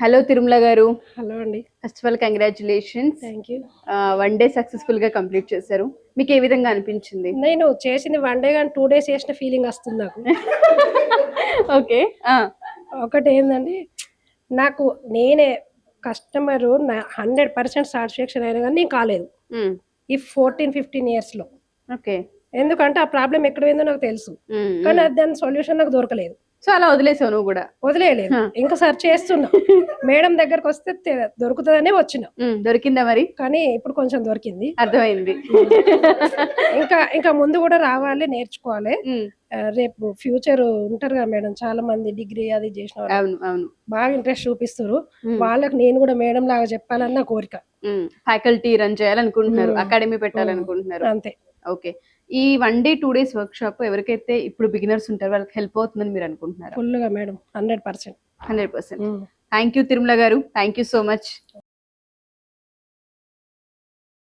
Hello Tirumala గారు. Hello అండి. First of all congratulations. Thank you. 1 day successful గా complete చేశారు. మీకు ఏ విధంగా అనిపించింది? నేను చేసింది 1 డే కానీ 2 డేస్ చేసిన ఫీలింగ్ వస్తుంది నాకు. ఓకే. ఒకటి ఏంటంటే నాకు నేనే కస్టమరు 100% సాటిస్ఫాక్షన్ అయినా కానీ నేను కాలేదు ఈ 14-15 ఇయర్స్లో. ఓకే. ఎందుకంటే ఆ ప్రాబ్లం ఎక్కడ పోయిందో నాకు తెలుసు, కానీ దాని సొల్యూషన్ నాకు దొరకలేదు. సో అలా వదిలేసావు నువ్వు కూడా? వదిలేయలేదు, ఇంకా సెర్చ్ చేస్తున్నా. మేడం దగ్గరకు వస్తే దొరుకుతుందనే వచ్చిన. దొరికిందా మరి? కానీ ఇప్పుడు కొంచెం దొరికింది, అర్థమైంది. ఇంకా ముందు కూడా రావాలి, నేర్చుకోవాలి. రేపు ఫ్యూచర్ ఉంటారు కదా మేడం, చాలా మంది డిగ్రీ అది చేసిన వాళ్ళు బాగా ఇంట్రెస్ట్ చూపిస్తారు. వాళ్ళకి నేను కూడా మేడం లాగా చెప్పాలన్న కోరిక. ఫ్యాకల్టీ రన్ చేయాలనుకుంటున్నారు, అకాడమీ పెట్టాలనుకుంటున్నారు. అంతే. ఓకే. ఈ 1 డే 2 డేస్ వర్క్ షాప్ ఎవరికైతే ఇప్పుడు బిగినర్స్ ఉంటారో వాళ్ళకి హెల్ప్ అవుతుందని మీరు అనుకుంటున్నారు? ఫుల్ గా మేడం, 100%. థ్యాంక్ యూ తిరుమల గారు, థ్యాంక్ యూ సో మచ్.